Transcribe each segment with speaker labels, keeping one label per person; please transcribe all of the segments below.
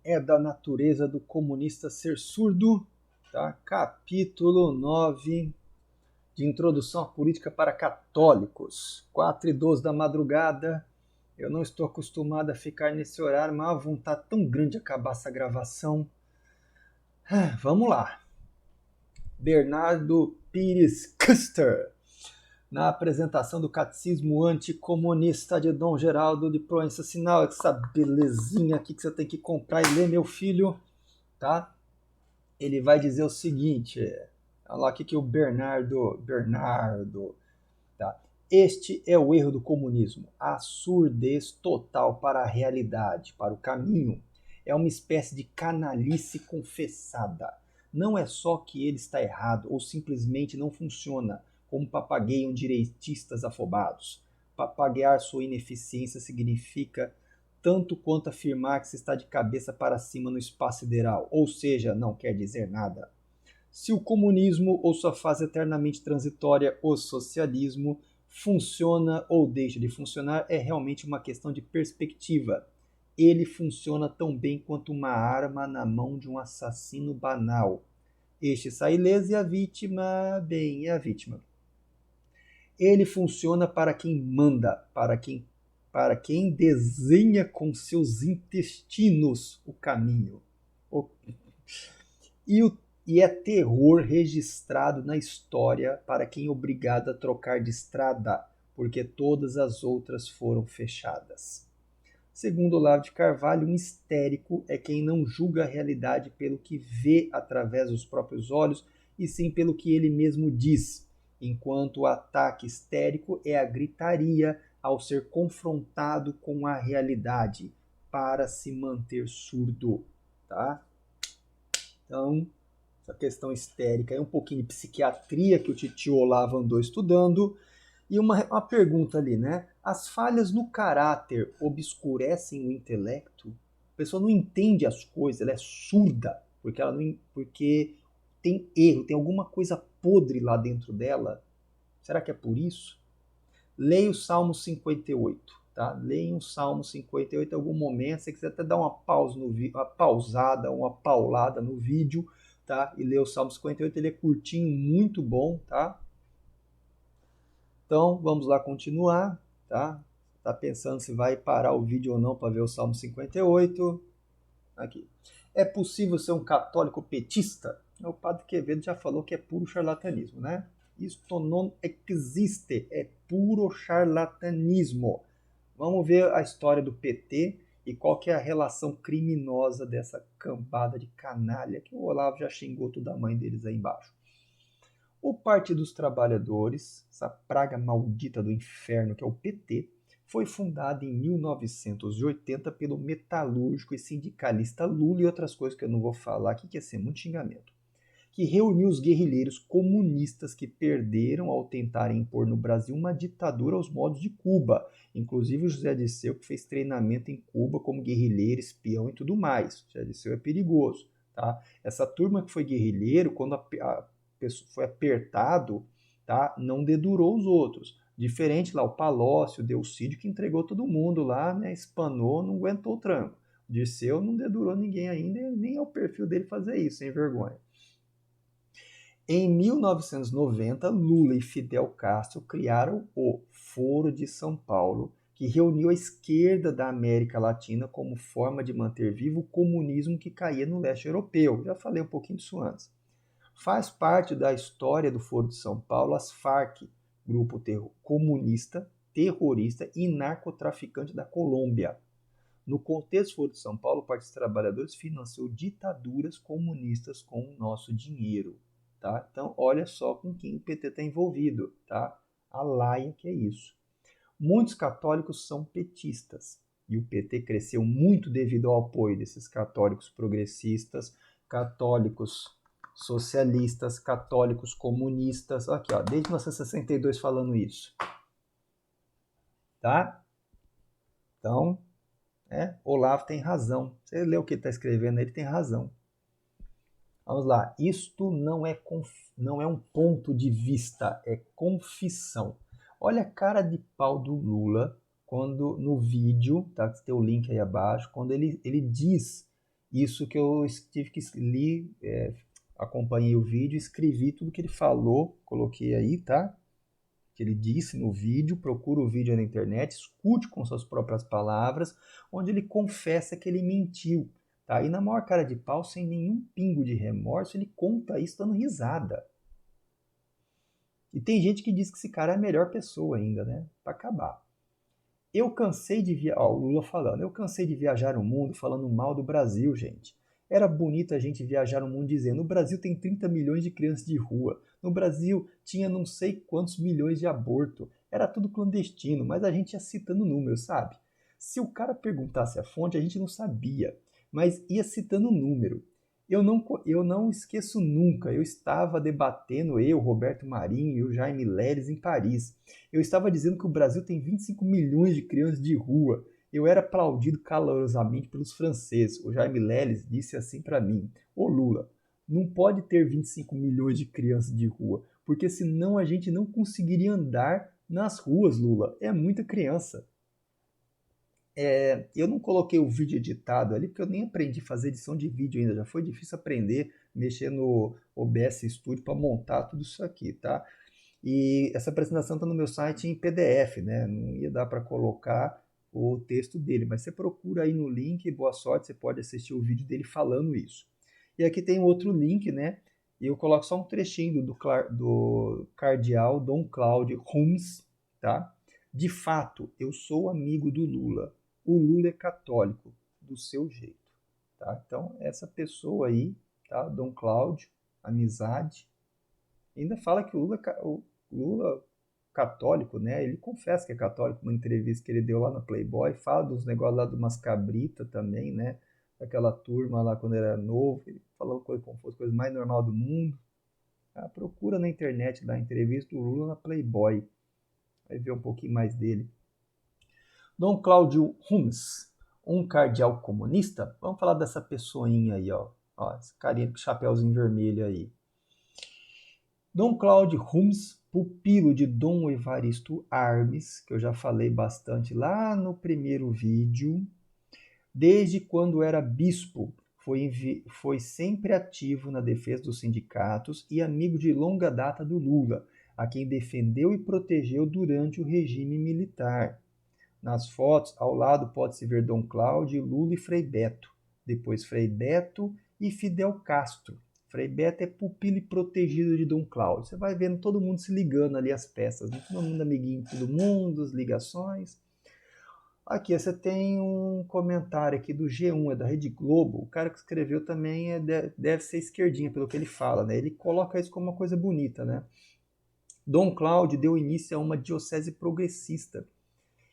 Speaker 1: É da natureza do comunista ser surdo, tá? Capítulo 9 de Introdução à Política para Católicos, 4:12 da madrugada. Eu não estou acostumado a ficar nesse horário, mas a vontade tão grande de acabar essa gravação. Vamos lá. Bernardo Pires Custer, na apresentação do Catecismo Anticomunista de Dom Geraldo de Proença Sinal, essa belezinha aqui que você tem que comprar e ler, meu filho, tá? Ele vai dizer o seguinte, olha lá o que o Bernardo, tá? Este é o erro do comunismo, a surdez total para a realidade, para o caminho. É uma espécie de canalice confessada. Não é só que ele está errado ou simplesmente não funciona, como papagaiam direitistas afobados. Papaguear sua ineficiência significa tanto quanto afirmar que se está de cabeça para cima no espaço sideral, ou seja, não quer dizer nada. Se o comunismo ou sua fase eternamente transitória, o socialismo, funciona ou deixa de funcionar, é realmente uma questão de perspectiva. Ele funciona tão bem quanto uma arma na mão de um assassino banal. Este sai ileso e a vítima, bem, é a vítima. Ele funciona para quem manda, para quem desenha com seus intestinos o caminho. E é terror registrado na história para quem é obrigado a trocar de estrada, porque todas as outras foram fechadas. Segundo Olavo de Carvalho, um histérico é quem não julga a realidade pelo que vê através dos próprios olhos, e sim pelo que ele mesmo diz, enquanto o ataque histérico é a gritaria ao ser confrontado com a realidade para se manter surdo, tá? Então, essa questão histérica é um pouquinho de psiquiatria que o titio Olavo andou estudando. E uma pergunta ali, né? As falhas no caráter obscurecem o intelecto? A pessoa não entende as coisas, ela é surda, porque tem erro, tem alguma coisa podre lá dentro dela. Será que é por isso? Leia o Salmo 58, tá? Leia o Salmo 58 em algum momento. Se você quiser até dar uma pausa no vídeo, uma pausada, uma paulada no vídeo, tá? E ler o Salmo 58, ele é curtinho, muito bom, tá? Então, vamos lá continuar, tá? Tá pensando se vai parar o vídeo ou não para ver o Salmo 58? Aqui. É possível ser um católico petista? O padre Quevedo já falou que é puro charlatanismo, né? Isto não existe, é puro charlatanismo. Vamos ver a história do PT e qual que é a relação criminosa dessa cambada de canalha que o Olavo já xingou toda a mãe deles aí embaixo. O Partido dos Trabalhadores, essa praga maldita do inferno que é o PT, foi fundado em 1980 pelo metalúrgico e sindicalista Lula e outras coisas que eu não vou falar aqui, que ia ser muito xingamento, que reuniu os guerrilheiros comunistas que perderam ao tentarem impor no Brasil uma ditadura aos modos de Cuba. Inclusive o José Dirceu, que fez treinamento em Cuba como guerrilheiro, espião e tudo mais. O José Dirceu é perigoso. Tá? Essa turma que foi guerrilheiro, quando a foi apertado, tá? Não dedurou os outros. Diferente lá, o Palocci, o Delcídio, que entregou todo mundo lá, né? Espanou, não aguentou o tranco. O Dirceu não dedurou ninguém ainda, nem é o perfil dele fazer isso, sem vergonha. Em 1990, Lula e Fidel Castro criaram o Foro de São Paulo, que reuniu a esquerda da América Latina como forma de manter vivo o comunismo que caía no leste europeu. Já falei um pouquinho disso antes. Faz parte da história do Foro de São Paulo as Farc, grupo comunista, terrorista e narcotraficante da Colômbia. No contexto do Foro de São Paulo, o Partido dos Trabalhadores financiou ditaduras comunistas com o nosso dinheiro. Tá? Então, olha só com quem o PT está envolvido. Tá? A laia que é isso. Muitos católicos são petistas. E o PT cresceu muito devido ao apoio desses católicos progressistas, católicos socialistas, católicos comunistas. Aqui, ó, desde 1962 falando isso. Tá? Então, Olavo tem razão. Você lê o que ele está escrevendo, ele tem razão. Vamos lá. Isto não é um ponto de vista, é confissão. Olha a cara de pau do Lula quando no vídeo, tá? Tem o link aí abaixo, quando ele diz Isso que eu tive que li, acompanhei o vídeo, escrevi tudo que ele falou, coloquei aí, tá? Que ele disse no vídeo, procura o vídeo na internet, escute com suas próprias palavras, onde ele confessa que ele mentiu, tá? E na maior cara de pau, sem nenhum pingo de remorso, ele conta isso dando risada. E tem gente que diz que esse cara é a melhor pessoa ainda, né? Pra acabar. Eu cansei de viajar, o Lula falando, eu cansei de viajar o mundo falando mal do Brasil, gente. Era bonito a gente viajar o mundo dizendo, no Brasil tem 30 milhões de crianças de rua, no Brasil tinha não sei quantos milhões de aborto, era tudo clandestino, mas a gente ia citando números, sabe? Se o cara perguntasse a fonte, a gente não sabia, mas ia citando número. Eu não esqueço nunca, eu estava debatendo, eu, Roberto Marinho e o Jaime Leles em Paris. Eu estava dizendo que o Brasil tem 25 milhões de crianças de rua. Eu era aplaudido calorosamente pelos franceses. O Jaime Leles disse assim para mim: Ô Lula, não pode ter 25 milhões de crianças de rua, porque senão a gente não conseguiria andar nas ruas, Lula. É muita criança. Eu não coloquei o vídeo editado ali, porque eu nem aprendi a fazer edição de vídeo ainda. Já foi difícil aprender, mexer no OBS Studio para montar tudo isso aqui, tá? E essa apresentação está no meu site em PDF, né? Não ia dar para colocar o texto dele, mas você procura aí no link, boa sorte, você pode assistir o vídeo dele falando isso. E aqui tem outro link, né? E eu coloco só um trechinho do cardeal Dom Cláudio Rumes, tá? De fato, eu sou amigo do Lula. O Lula é católico, do seu jeito, tá? Então, essa pessoa aí, tá? Dom Cláudio, amizade. Ainda fala que o Lula católico, né? Ele confessa que é católico, numa entrevista que ele deu lá na Playboy, fala dos negócios lá de umas cabritas também, né? Aquela turma lá quando ele era novo, ele falou coisa como fosse coisa mais normal do mundo. Ah, procura na internet da entrevista do Lula na Playboy, vai ver um pouquinho mais dele. Dom Cláudio Rumes, um cardeal comunista. Vamos falar dessa pessoinha aí, ó. Esse carinha com chapéuzinho vermelho aí. Dom Cláudio Rumes, pupilo de Dom Evaristo Armes, que eu já falei bastante lá no primeiro vídeo, desde quando era bispo, foi sempre ativo na defesa dos sindicatos e amigo de longa data do Lula, a quem defendeu e protegeu durante o regime militar. Nas fotos, ao lado pode-se ver Dom Cláudio, Lula e Frei Beto, depois Frei Beto e Fidel Castro. Frei Beto é pupilo e protegido de Dom Cláudio. Você vai vendo todo mundo se ligando ali as peças, né? Todo mundo amiguinho de todo mundo, as ligações. Aqui você tem um comentário aqui do G1, é da Rede Globo. O cara que escreveu também deve ser esquerdinha, pelo que ele fala, né? Ele coloca isso como uma coisa bonita, né? Dom Cláudio deu início a uma diocese progressista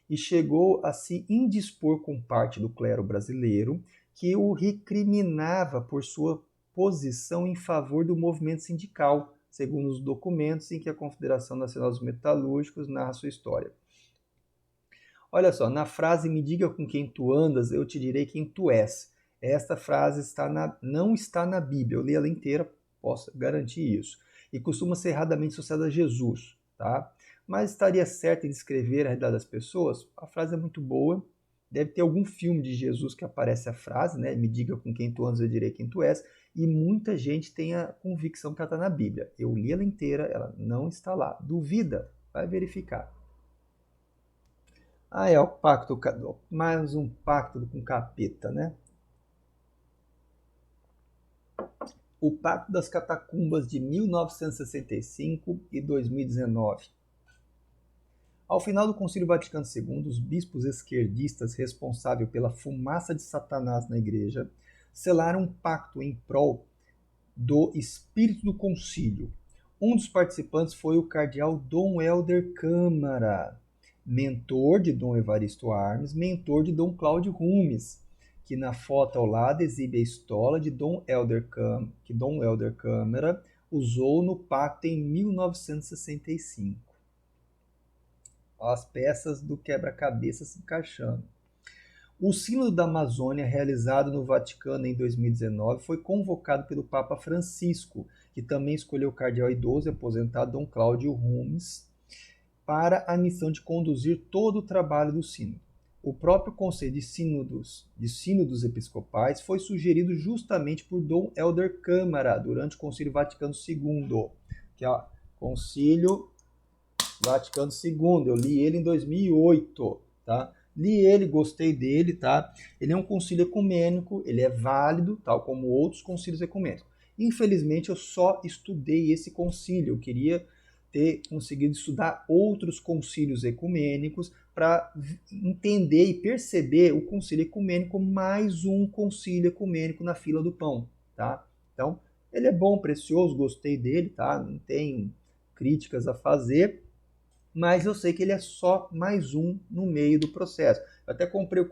Speaker 1: e chegou a se indispor com parte do clero brasileiro que o recriminava por sua posição em favor do movimento sindical, segundo os documentos em que a Confederação Nacional dos Metalúrgicos narra sua história. Olha só, na frase "me diga com quem tu andas, eu te direi quem tu és". Esta frase não está na Bíblia, eu li ela inteira, posso garantir isso. E costuma ser erradamente associada a Jesus, tá? Mas estaria certo em descrever a realidade das pessoas? A frase é muito boa. Deve ter algum filme de Jesus que aparece a frase, né? Me diga com quem tu andas, eu direi quem tu és. E muita gente tem a convicção que ela está na Bíblia. Eu li ela inteira, ela não está lá. Duvida? Vai verificar. Ah, é o pacto, mais um pacto com capeta, né? O Pacto das Catacumbas de 1965 e 2019. Ao final do Concílio Vaticano II, os bispos esquerdistas responsáveis pela fumaça de Satanás na igreja selaram um pacto em prol do espírito do concílio. Um dos participantes foi o cardeal Dom Helder Câmara, mentor de Dom Evaristo Armes, mentor de Dom Cláudio Rumes, que na foto ao lado exibe a estola de que Dom Helder Câmara usou no pacto em 1965. As peças do quebra-cabeça se encaixando. O Sínodo da Amazônia, realizado no Vaticano em 2019, foi convocado pelo Papa Francisco, que também escolheu o cardeal idoso e aposentado Dom Cláudio Rumes para a missão de conduzir todo o trabalho do Sínodo. o próprio Conselho de Sínodos Episcopais foi sugerido justamente por Dom Helder Câmara durante o Concílio Vaticano II, que é o Concílio Vaticano II. Eu li ele em 2008, tá? Li ele, gostei dele, tá? Ele é um concílio ecumênico, ele é válido, tal como outros concílios ecumênicos. Infelizmente, eu só estudei esse concílio. Eu queria ter conseguido estudar outros concílios ecumênicos para entender e perceber o concílio ecumênico mais um concílio ecumênico na fila do pão, tá? Então, ele é bom, precioso, gostei dele, tá? Não tem críticas a fazer, mas eu sei que ele é só mais um no meio do processo. Eu até comprei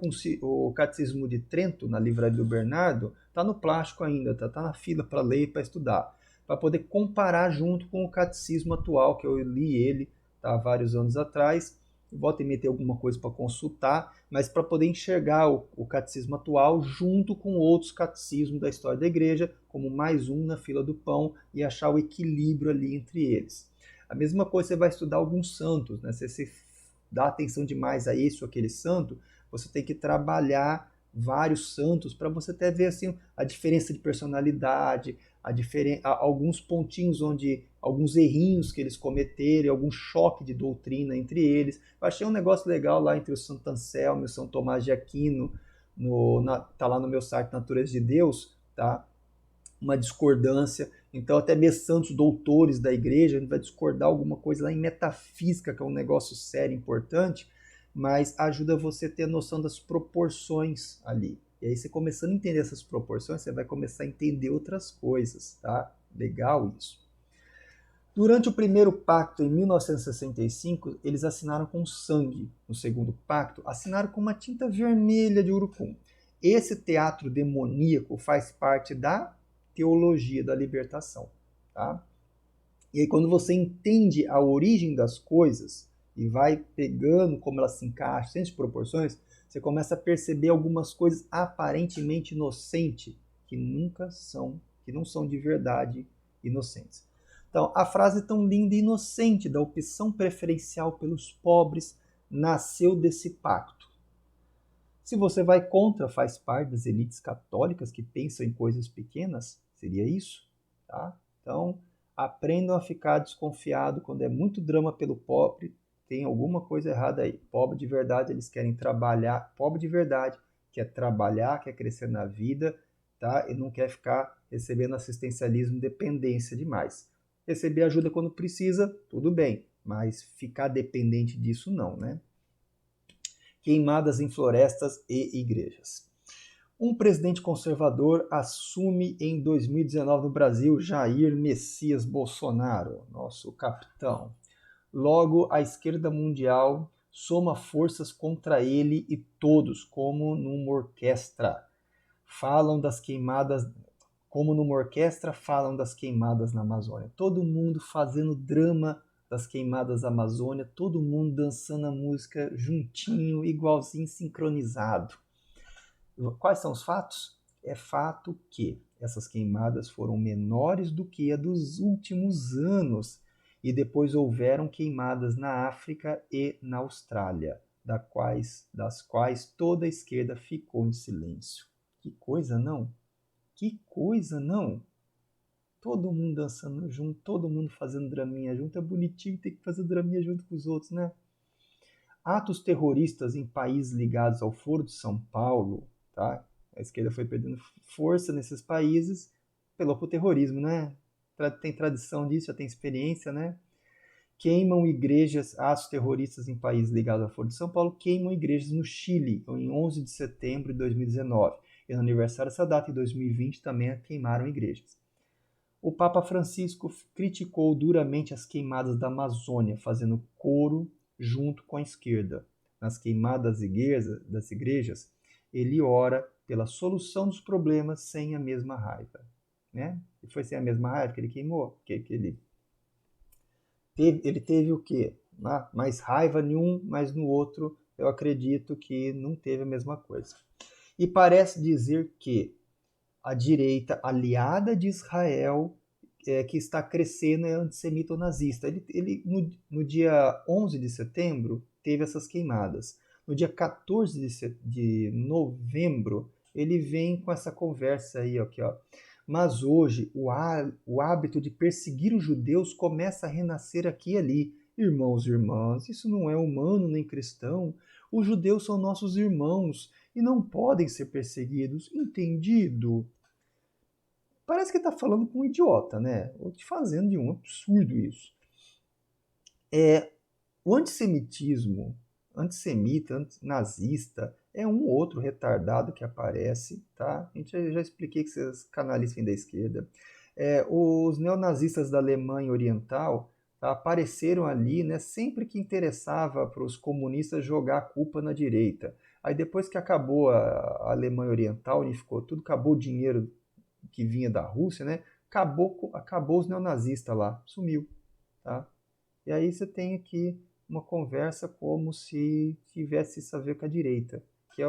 Speaker 1: o Catecismo de Trento na livraria do Bernardo, tá no plástico ainda, tá na fila para ler e para estudar, para poder comparar junto com o Catecismo atual, que eu li ele tá, há vários anos atrás. Volta e meia ter alguma coisa para consultar, mas para poder enxergar o Catecismo atual junto com outros catecismos da história da igreja, como mais um na fila do pão, e achar o equilíbrio ali entre eles. A mesma coisa você vai estudar alguns santos, né? Se você dá atenção demais a esse ou aquele santo, você tem que trabalhar vários santos para você até ver assim, a diferença de personalidade, alguns pontinhos onde alguns errinhos que eles cometeram, algum choque de doutrina entre eles. Eu achei um negócio legal lá entre o Santo Anselmo e o São Tomás de Aquino, tá lá no meu site Natureza de Deus, tá? Uma discordância. Então, até mesmo santos doutores da igreja, a gente vai discordar alguma coisa lá em metafísica, que é um negócio sério, importante, mas ajuda você a ter a noção das proporções ali. E aí, você começando a entender essas proporções, você vai começar a entender outras coisas, tá? Legal isso. Durante o primeiro pacto, em 1965, eles assinaram com sangue. No segundo pacto, assinaram com uma tinta vermelha de urucum. Esse teatro demoníaco faz parte da teologia da libertação, tá? E aí quando você entende a origem das coisas e vai pegando como elas se encaixam, sem proporções, você começa a perceber algumas coisas aparentemente inocentes que não são de verdade inocentes. Então, a frase tão linda e inocente da opção preferencial pelos pobres nasceu desse pacto. Se você vai contra, faz parte das elites católicas que pensam em coisas pequenas, seria isso, tá? Então, aprendam a ficar desconfiado quando é muito drama pelo pobre, tem alguma coisa errada aí. Pobre de verdade, eles querem trabalhar, pobre de verdade quer trabalhar, quer crescer na vida, tá? E não quer ficar recebendo assistencialismo, dependência demais. Receber ajuda quando precisa, tudo bem, mas ficar dependente disso não, né? Queimadas em florestas e igrejas. Um presidente conservador assume em 2019 no Brasil, Jair Messias Bolsonaro, nosso capitão. Logo, a esquerda mundial soma forças contra ele e todos, como numa orquestra. Falam das queimadas, como numa orquestra, falam das queimadas na Amazônia. Todo mundo fazendo drama das queimadas da Amazônia, todo mundo dançando a música juntinho, igualzinho, sincronizado. Quais são os fatos? É fato que essas queimadas foram menores do que a dos últimos anos e depois houveram queimadas na África e na Austrália, das quais toda a esquerda ficou em silêncio. Que coisa, não? Que coisa, não? Todo mundo dançando junto, todo mundo fazendo draminha junto. É bonitinho ter que fazer draminha junto com os outros, né? Atos terroristas em países ligados ao Foro de São Paulo, tá? A esquerda foi perdendo força nesses países pelo terrorismo, né? Tem tradição disso, já tem experiência, né? Queimam igrejas, atos terroristas em países ligados ao Foro de São Paulo, queimam igrejas no Chile, em 11 de setembro de 2019. E no aniversário dessa data, em 2020, também queimaram igrejas. O Papa Francisco criticou duramente as queimadas da Amazônia, fazendo coro junto com a esquerda. Nas queimadas das igrejas, ele ora pela solução dos problemas sem a mesma raiva. Né? E foi sem a mesma raiva que ele queimou? Ele teve o quê? Mais raiva em um, mas no outro eu acredito que não teve a mesma coisa. E parece dizer que a direita aliada de Israel, que está crescendo, é antissemita ou nazista. No dia 11 de setembro, teve essas queimadas. no dia 14 de novembro, ele vem com essa conversa aí, aqui, ó. Mas hoje o hábito de perseguir os judeus começa a renascer aqui e ali. Irmãos e irmãs, isso não é humano nem cristão. Os judeus são nossos irmãos e não podem ser perseguidos. Entendido? Parece que está falando com um idiota, né? Ou te fazendo de um absurdo isso. O antissemitismo, antissemita, nazista, é um outro retardado que aparece, tá? A gente já expliquei que esses canalistas vêm da esquerda. Os neonazistas da Alemanha Oriental, tá, apareceram ali, né, sempre que interessava para os comunistas jogar a culpa na direita. Aí depois que acabou a Alemanha Oriental, unificou tudo, acabou o dinheiro que vinha da Rússia, né? Acabou os neonazistas lá, sumiu, tá? E aí você tem aqui uma conversa como se tivesse isso a ver com a direita, que é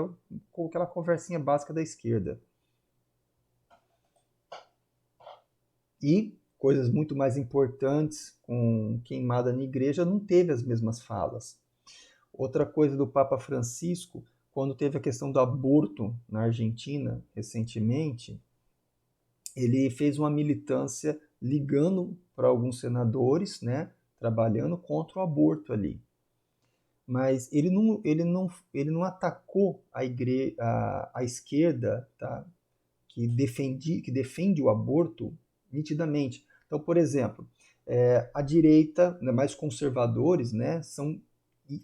Speaker 1: aquela conversinha básica da esquerda. E coisas muito mais importantes, com queimada na igreja, não teve as mesmas falas. Outra coisa do Papa Francisco, quando teve a questão do aborto na Argentina, recentemente, ele fez uma militância ligando para alguns senadores, né, trabalhando contra o aborto ali. Mas ele não atacou a esquerda, tá, que defende o aborto nitidamente. Então, por exemplo, a direita, né, mais conservadores, né, são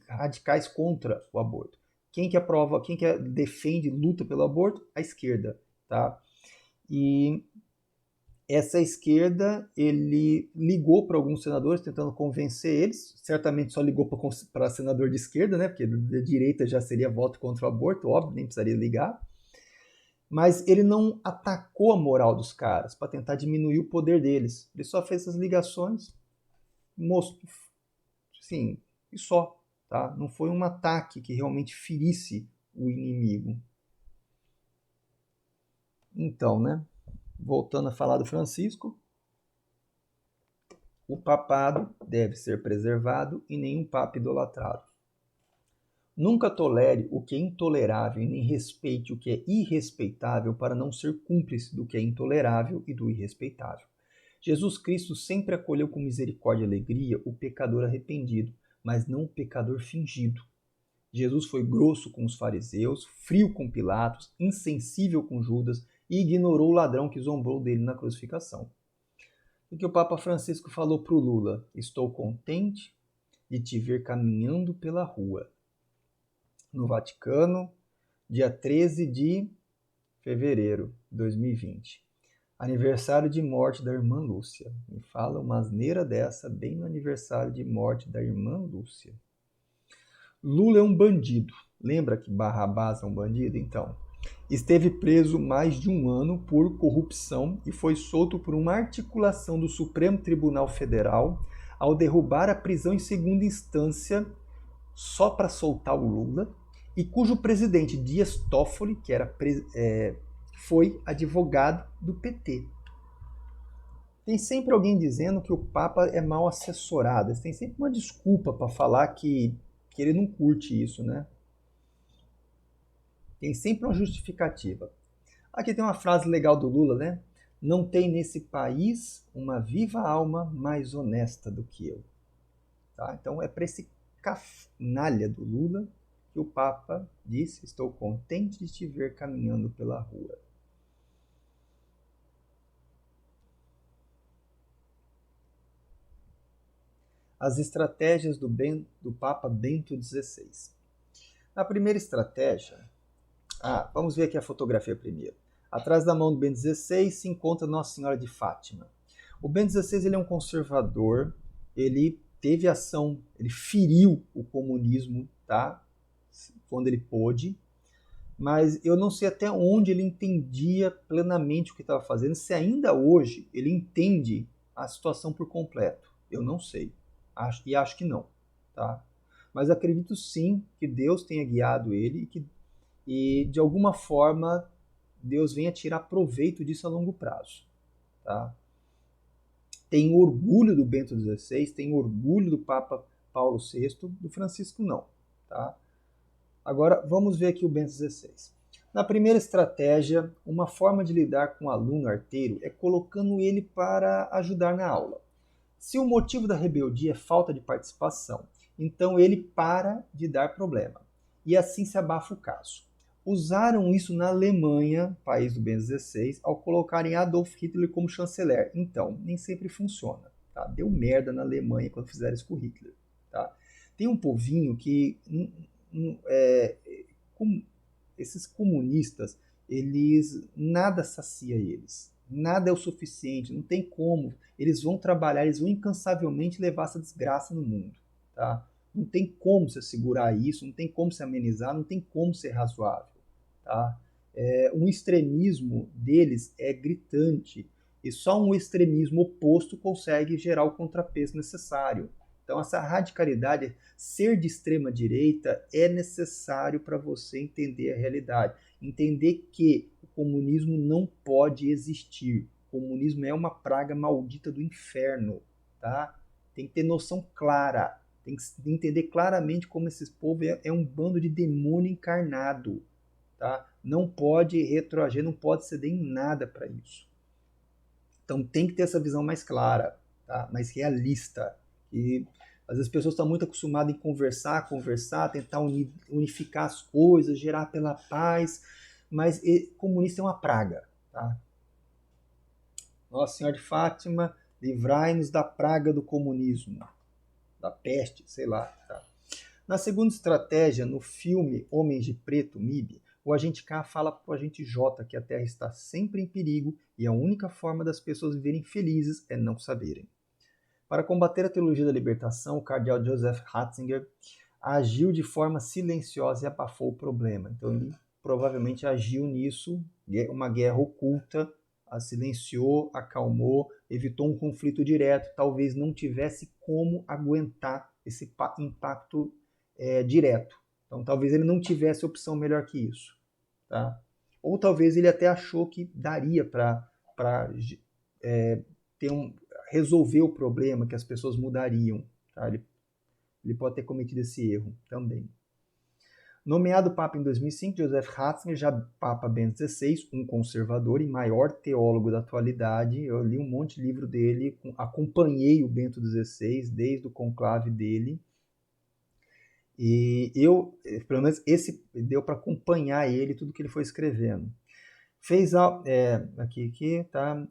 Speaker 1: radicais contra o aborto. Quem que defende, luta pelo aborto? A esquerda, tá? E essa esquerda, ele ligou para alguns senadores tentando convencer eles, certamente só ligou para senador de esquerda, né, porque da direita já seria voto contra o aborto, óbvio, nem precisaria ligar, mas ele não atacou a moral dos caras para tentar diminuir o poder deles, ele só fez essas ligações, mostrou, sim, e só, tá? Não foi um ataque que realmente ferisse o inimigo. Então, né, voltando a falar do Francisco, o papado deve ser preservado e nenhum papa idolatrado. Nunca tolere o que é intolerável e nem respeite o que é irrespeitável para não ser cúmplice do que é intolerável e do irrespeitável. Jesus Cristo sempre acolheu com misericórdia e alegria o pecador arrependido, mas não o pecador fingido. Jesus foi grosso com os fariseus, frio com Pilatos, insensível com Judas e ignorou o ladrão que zombou dele na crucificação. O que o Papa Francisco falou para o Lula: estou contente de te ver caminhando pela rua. No Vaticano, dia 13 de fevereiro de 2020. Aniversário de morte da irmã Lúcia. Me fala uma asneira dessa bem no aniversário de morte da irmã Lúcia. Lula é um bandido. Lembra que Barrabás é um bandido? Então, esteve preso mais de um ano por corrupção e foi solto por uma articulação do Supremo Tribunal Federal ao derrubar a prisão em segunda instância só para soltar o Lula, e cujo presidente Dias Toffoli, que foi advogado do PT. Tem sempre alguém dizendo que o Papa é mal assessorado, tem sempre uma desculpa para falar que ele não curte isso, né? Tem sempre uma justificativa. Aqui tem uma frase legal do Lula, né? Não tem nesse país uma viva alma mais honesta do que eu. Tá? Então é para esse canalha do Lula que o Papa disse: estou contente de te ver caminhando pela rua. As estratégias do Papa Bento XVI. Na primeira estratégia, vamos ver aqui a fotografia primeiro. Atrás da mão do Bento XVI se encontra Nossa Senhora de Fátima. O Bento XVI ele é um conservador, ele teve ação, ele feriu o comunismo, tá? Quando ele pôde, mas eu não sei até onde ele entendia plenamente o que estava fazendo, se ainda hoje ele entende a situação por completo. Eu não sei, acho que não, tá? Mas acredito sim que Deus tenha guiado ele e de alguma forma Deus venha tirar proveito disso a longo prazo, tá? Tenho orgulho do Bento XVI, tenho orgulho do Papa Paulo VI, do Francisco não, tá? Agora, vamos ver aqui o Bento XVI. Na primeira estratégia, uma forma de lidar com o aluno arteiro é colocando ele para ajudar na aula. Se o motivo da rebeldia é falta de participação, então ele para de dar problema. E assim se abafa o caso. Usaram isso na Alemanha, país do Bento XVI, ao colocarem Adolf Hitler como chanceler. Então, nem sempre funciona. Tá? Deu merda na Alemanha quando fizeram isso com Hitler. Tá? Tem um povinho que... esses comunistas, eles nada sacia eles. Nada é o suficiente, não tem como. Eles vão trabalhar, eles vão incansavelmente levar essa desgraça no mundo. Tá? Não tem como se segurar isso, não tem como se amenizar, não tem como ser razoável. Tá? Um extremismo deles é gritante. E só um extremismo oposto consegue gerar o contrapeso necessário. Então, essa radicalidade, ser de extrema direita, é necessário para você entender a realidade. Entender que o comunismo não pode existir. O comunismo é uma praga maldita do inferno. Tá? Tem que ter noção clara. Tem que entender claramente como esse povo é um bando de demônio encarnado. Tá? Não pode retroagir, não pode ceder em nada para isso. Então tem que ter essa visão mais clara, tá? Mais realista. E às vezes as pessoas estão muito acostumadas em conversar, tentar unificar as coisas, gerar pela paz, mas comunista é uma praga. Tá? Nossa Senhora de Fátima, livrai-nos da praga do comunismo, da peste, sei lá. Tá? Na segunda estratégia, no filme Homens de Preto, MIB, o agente K fala para o agente J que a Terra está sempre em perigo e a única forma das pessoas viverem felizes é não saberem. Para combater a teologia da libertação, o cardeal Joseph Ratzinger agiu de forma silenciosa e abafou o problema. Então ele provavelmente agiu nisso, uma guerra oculta, a silenciou, acalmou, evitou um conflito direto, talvez não tivesse como aguentar esse impacto direto. Então talvez ele não tivesse opção melhor que isso. Tá? Ou talvez ele até achou que daria para resolver o problema, que as pessoas mudariam. Tá? Ele pode ter cometido esse erro também. Nomeado Papa em 2005, Joseph Ratzinger, já Papa Bento XVI, um conservador e maior teólogo da atualidade. Eu li um monte de livro dele, acompanhei o Bento XVI desde o conclave dele. E pelo menos esse deu para acompanhar ele, tudo que ele foi escrevendo. Tá?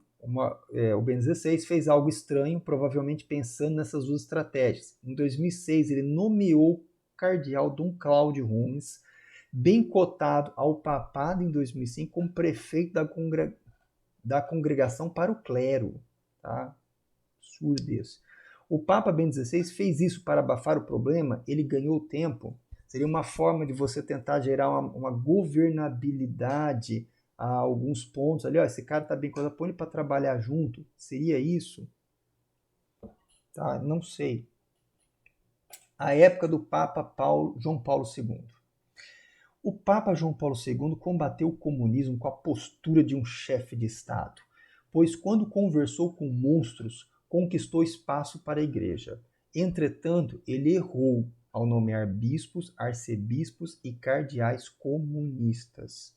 Speaker 1: O Bento XVI fez algo estranho, provavelmente pensando nessas duas estratégias. Em 2006, ele nomeou o cardeal Dom Cláudio Rumes, bem cotado ao papado em 2005, como prefeito da congregação para o clero. Tá? Absurdo isso. O Papa Bento XVI fez isso para abafar o problema, ele ganhou tempo. Seria uma forma de você tentar gerar uma governabilidade a alguns pontos. Ali, ó, esse cara está bem coisa, põe ele para trabalhar junto. Seria isso? Tá, não sei. A época do Papa João Paulo II. O Papa João Paulo II combateu o comunismo com a postura de um chefe de Estado, pois quando conversou com monstros, conquistou espaço para a igreja. Entretanto, ele errou ao nomear bispos, arcebispos e cardeais comunistas.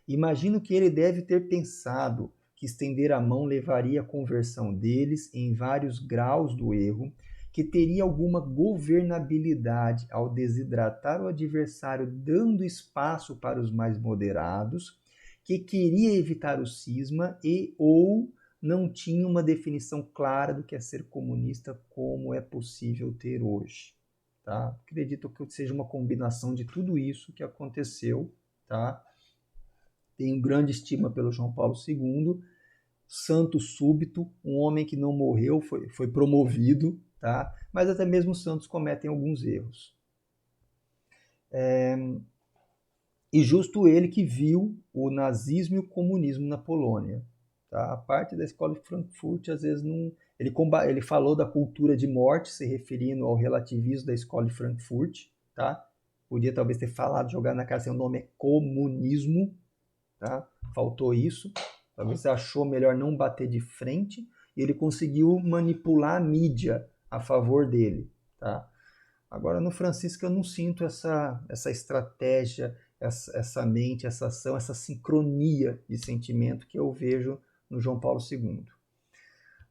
Speaker 1: Imagino que ele deve ter pensado que estender a mão levaria à conversão deles em vários graus do erro, que teria alguma governabilidade ao desidratar o adversário, dando espaço para os mais moderados, que queria evitar o cisma ou não tinha uma definição clara do que é ser comunista, como é possível ter hoje. Tá? Acredito que seja uma combinação de tudo isso que aconteceu. Tá? Tenho grande estima pelo João Paulo II, santo súbito, um homem que não morreu, foi promovido, tá? Mas até mesmo os santos cometem alguns erros. E justo ele que viu o nazismo e o comunismo na Polônia. Tá? A parte da escola de Frankfurt, às vezes, não... Ele falou da cultura de morte, se referindo ao relativismo da escola de Frankfurt. Tá? Podia talvez ter falado, jogar na cara, assim, o nome é comunismo. Tá? Faltou isso. Talvez você achou melhor não bater de frente. E ele conseguiu manipular a mídia a favor dele. Tá? Agora, no Francisco, eu não sinto essa estratégia, essa mente, essa ação, essa sincronia de sentimento que eu vejo no João Paulo II.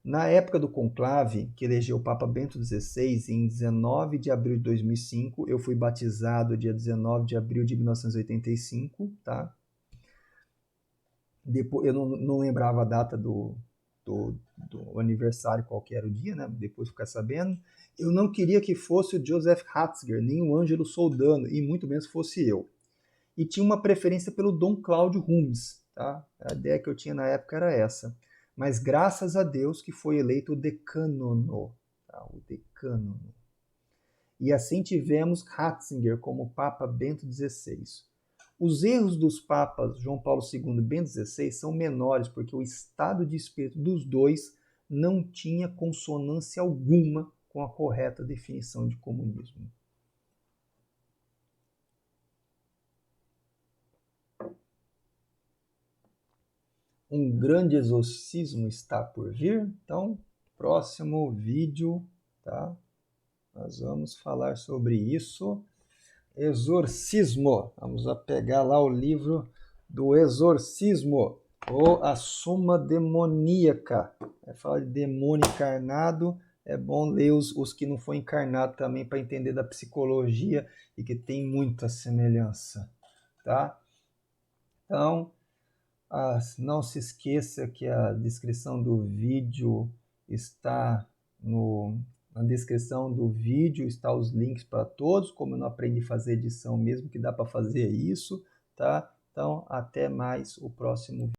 Speaker 1: Na época do conclave, que elegeu o Papa Bento XVI, em 19 de abril de 2005, eu fui batizado dia 19 de abril de 1985, tá? Depois, eu não lembrava a data do aniversário, qual que era o dia, né? Depois ficar sabendo. Eu não queria que fosse o Joseph Ratzinger, nem o Ângelo Soldano, e muito menos fosse eu. E tinha uma preferência pelo Dom Cláudio Rumes, tá? A ideia que eu tinha na época era essa. Mas graças a Deus que foi eleito o decânono, tá? O decânono. E assim tivemos Ratzinger como Papa Bento XVI. Os erros dos papas João Paulo II e Bento XVI são menores porque o estado de espírito dos dois não tinha consonância alguma com a correta definição de comunismo. Um grande exorcismo está por vir, então, próximo vídeo, tá? Nós vamos falar sobre isso. Exorcismo. Vamos pegar lá o livro do Exorcismo, ou a Suma Demoníaca. É falar de demônio encarnado, é bom ler os que não foi encarnado também para entender da psicologia e que tem muita semelhança, tá? Então, não se esqueça que a descrição do vídeo está na descrição do vídeo, está os links para todos, como eu não aprendi a fazer edição mesmo, que dá para fazer isso, tá? Então, até mais o próximo vídeo.